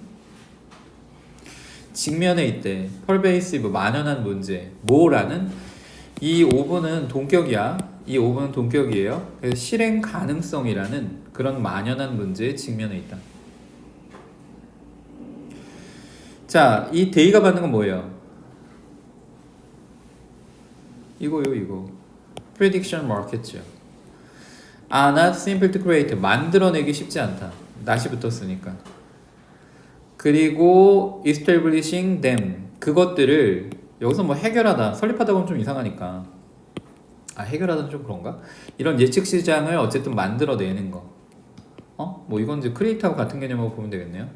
Speaker 1: 직면에 있대. pervasive, 만연한 문제. 뭐라는 이 오분은 동격이야. 이 오분은 동격이에요. 그래서 실행 가능성이라는 그런 만연한 문제에 직면해 있다. 자, 이 데이가 받는 건 뭐예요? 이거요, 이거. prediction market죠. not simple to create. 만들어내기 쉽지 않다. not이 붙었으니까. 그리고 establishing them. 그것들을 여기서 뭐 해결하다, 설립하다 보면 좀 이상하니까. 해결하다는 좀 그런가? 이런 예측 시장을 어쨌든 만들어내는 거. 뭐 이건 이제 크리에이트하고 같은 개념으로 보면 되겠네요.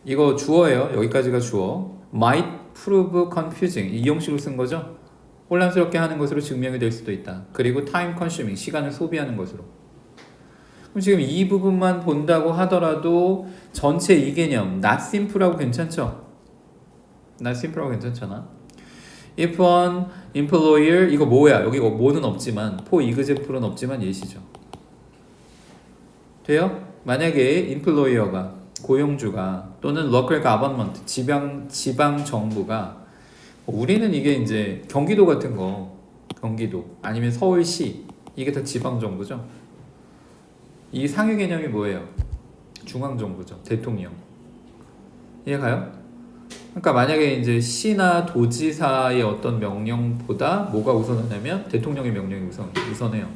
Speaker 1: 이거 주어예요. 여기까지가 주어. might prove confusing. 이 형식을 쓴 거죠. 혼란스럽게 하는 것으로 증명이 될 수도 있다. 그리고 time consuming. 시간을 소비하는 것으로. 그럼 지금 이 부분만 본다고 하더라도 전체 이 개념 not simple하고 괜찮죠? not simple하고 괜찮잖아. If an employer 이거 뭐야? 여기 뭐는 없지만 for example은 없지만 예시죠. 돼요? 만약에 employer가 고용주가 또는 local government 지방 정부가 우리는 이게 이제 경기도 같은 거 경기도 아니면 서울시 이게 다 지방 정부죠. 이 상위 개념이 뭐예요? 중앙 정부죠. 대통령. 이해가요? 그러니까 만약에 이제 시나 도지사의 어떤 명령보다 뭐가 우선하냐면 대통령의 명령이 우선해요.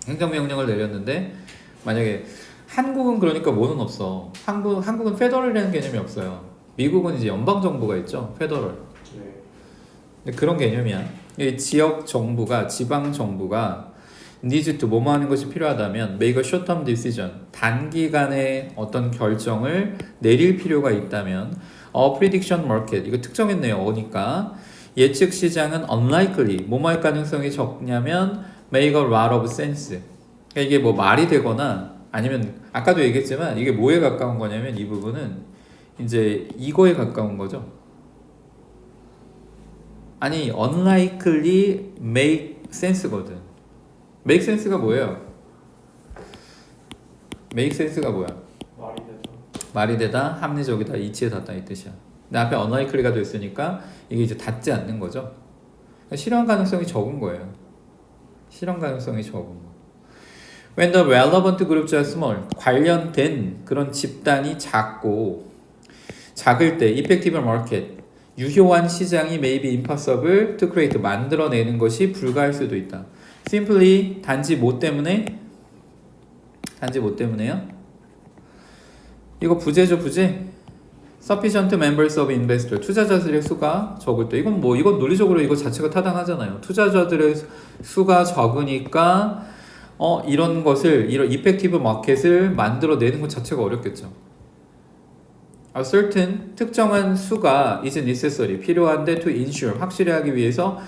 Speaker 1: 행정명령을 내렸는데 만약에 한국은 그러니까 뭐는 없어. 한국은 페더럴이라는 개념이 없어요. 미국은 이제 연방 정부가 있죠. 페더럴.
Speaker 4: 네.
Speaker 1: 근데 그런 개념이야. 이 지역 정부가 지방 정부가 needs to 뭐뭐 하는 것이 필요하다면 make a short-term decision 단기간에 어떤 결정을 내릴 필요가 있다면 prediction market 이거 특정했네요. 어니까 예측 시장은 unlikely 뭐뭐 할 가능성이 적냐면 make a lot of sense 그러니까 이게 뭐 말이 되거나 아니면 아까도 얘기했지만 이게 뭐에 가까운 거냐면 이 부분은 이제 이거에 가까운 거죠. 아니 unlikely make sense거든. make sense가 뭐예요? make sense가 뭐야?
Speaker 3: 말이 되죠.
Speaker 1: 말이 되다, 합리적이다, 이치에 닿다 이 뜻이야. 근데 앞에 unlikely가 됐으니까 이게 이제 닿지 않는 거죠. 그러니까 실현 가능성이 적은 거예요. 실현 가능성이 적은 거. When the relevant groups are small, 관련된 그런 집단이 작고 작을 때 effective market, 유효한 시장이 may be impossible to create, 만들어내는 것이 불가할 수도 있다. Simply 단지 뭐 때문에요? 이거 부재죠, 부재. Sufficient members of investor, 투자자들의 수가 적을 때 이건 논리적으로 이거 자체가 타당하잖아요. 투자자들의 수가 적으니까 이런 effective market을 만들어내는 것 자체가 어렵겠죠. A certain 특정한 수가 is necessary, 필요한데 to ensure, 확실히 하기 위해서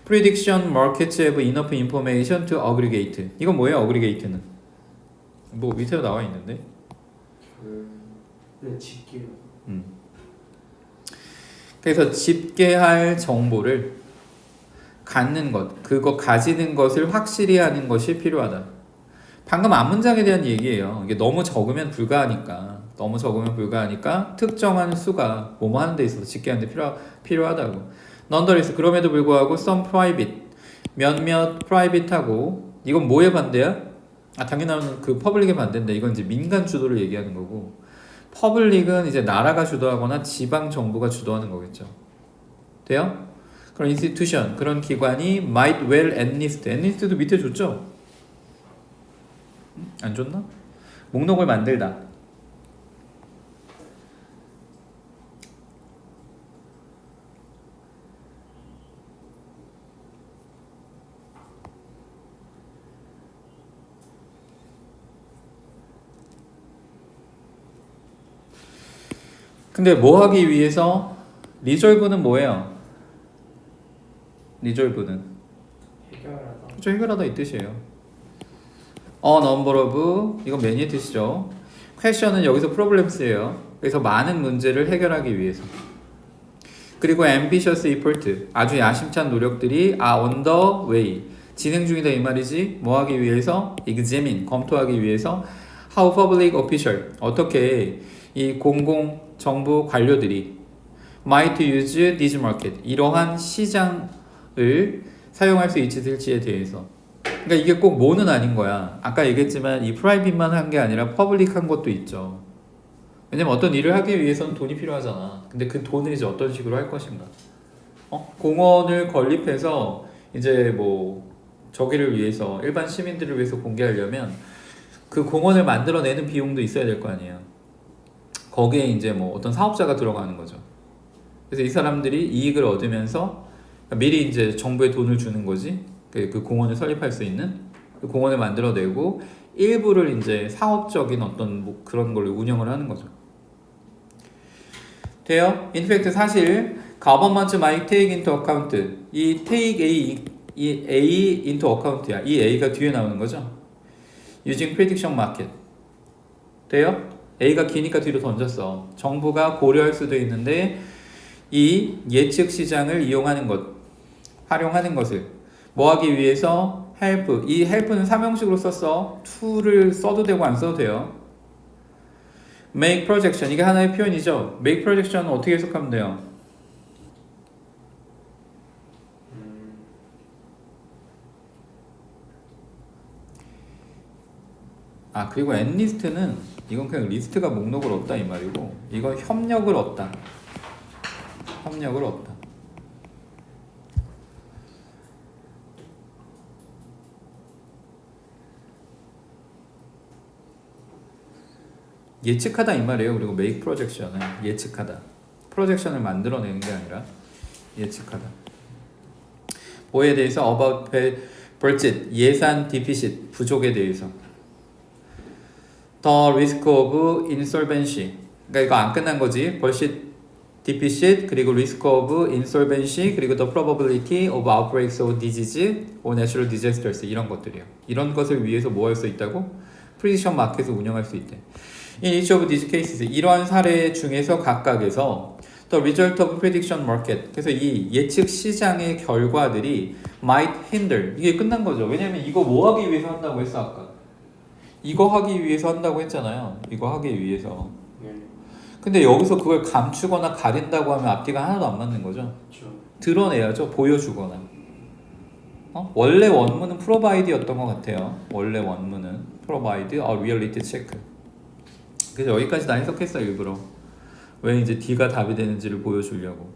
Speaker 1: prediction markets have enough information to aggregate. 이건 뭐예요? aggregate는 뭐 밑에 나와 있는데.
Speaker 4: 네, 집게요.
Speaker 1: 그래서 집계할 정보를 갖는 것, 그거 가지는 것을 확실히 하는 것이 필요하다. 방금 앞문장에 대한 얘기예요. 이게 너무 적으면 불가하니까 특정한 수가 뭐뭐 하는 데 있어서 집계하는 데 필요하다고. Nonetheless, 그럼에도 불구하고 some private, 몇몇 private하고, 이건 뭐에 반대야? 당연히 그 퍼블릭에 반대인데 이건 이제 민간 주도를 얘기하는 거고, 퍼블릭은 이제 나라가 주도하거나 지방 정부가 주도하는 거겠죠. 돼요? 그런 institution, 그런 기관이 might well enlist도 밑에 줬죠? 안 줬나? 목록을 만들다. 근데 뭐 하기 위해서? 리졸브는 뭐예요? 리졸브는
Speaker 3: 해결하다.
Speaker 1: 그렇죠, 해결하다 이 뜻이에요. A number of, 이건 many의 뜻이죠. question은 여기서 problems예요. 그래서 많은 문제를 해결하기 위해서. 그리고 ambitious effort, 아주 야심찬 노력들이 are on the way, 진행 중이다 이 말이지. 뭐 하기 위해서? examine, 검토하기 위해서. how public official, 어떻게 이 공공 정부 관료들이 might use this market, 이러한 시장을 사용할 수 있을지에 대해서. 그러니까 이게 꼭 뭐는 아닌 거야. 아까 얘기했지만 이 프라이빗만 한 게 아니라 퍼블릭한 것도 있죠. 왜냐면 어떤 일을 하기 위해서는 돈이 필요하잖아. 근데 그 돈을 이제 어떤 식으로 할 것인가. 공원을 건립해서 이제 뭐 저기를 위해서, 일반 시민들을 위해서 공개하려면 그 공원을 만들어내는 비용도 있어야 될 거 아니에요. 거기에 이제 뭐 어떤 사업자가 들어가는 거죠. 그래서 이 사람들이 이익을 얻으면서 미리 이제 정부에 돈을 주는 거지. 그 공원을 설립할 수 있는 그 공원을 만들어내고 일부를 이제 사업적인 어떤 뭐 그런 걸로 운영을 하는 거죠. 돼요? In fact 사실 government might take into account, 이 take 이 A into account야. 이 A가 뒤에 나오는 거죠. Using prediction market. 돼요? A가 기니까 뒤로 던졌어. 정부가 고려할 수도 있는데 이 예측 시장을 이용하는 것, 활용하는 것을 뭐 하기 위해서? help. 이 help는 삼형식으로 썼어. to를 써도 되고 안 써도 돼요. make projection, 이게 하나의 표현이죠. make projection은 어떻게 해석하면 돼요? 그리고 enlist는 이건 그냥 리스트가 목록을 얻다 이 말이고, 이건 협력을 얻다. 협력을 얻다. 예측하다 이 말이에요. 그리고 make projection은 예측하다. 프로젝션을 만들어내는 게 아니라 예측하다. 뭐에 대해서? about budget, 예산 deficit, 부족에 대해서. the risk of insolvency, 그러니까 이거 안 끝난 거지. budget deficit 그리고 risk of insolvency 그리고 the probability of outbreaks of disease or natural disasters 이런 것들이요. 이런 것을 위해서 뭐 할 수 있다고? prediction 마켓을 운영할 수 있대. In each of these cases 이러한 사례 중에서 각각에서 the result of prediction market 그래서 이 예측 시장의 결과들이 might hinder 이게 끝난 거죠. 왜냐면 이거 뭐 하기 위해서 한다고 했어 아까? 이거 하기 위해서 한다고 했잖아요. 이거 하기 위해서.
Speaker 3: 네.
Speaker 1: 근데 여기서 그걸 감추거나 가린다고 하면 앞뒤가 하나도 안 맞는 거죠.
Speaker 3: 그렇죠.
Speaker 1: 드러내야죠. 보여주거나. 원래 원문은 provide였던 것 같아요. 원래 원문은 provide a reality check. 그래서 여기까지 다 해석했어요 일부러. 왜 이제 D가 답이 되는지를 보여주려고.